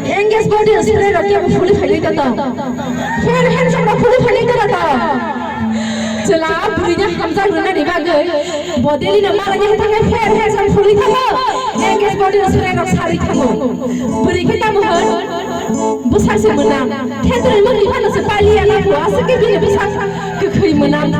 Engage body spray roti aku fully file itu tau. Hair hair sama fully file itu tau. Cela berinya hamzah runa di bagai. Body ini nama lagi pakai hair hair sama fully tau. Engage body spray roti sari tau. Beri kita mohon besar semenang. Henry mau lihat nasi pali anak buah sekali besar kekhui menang.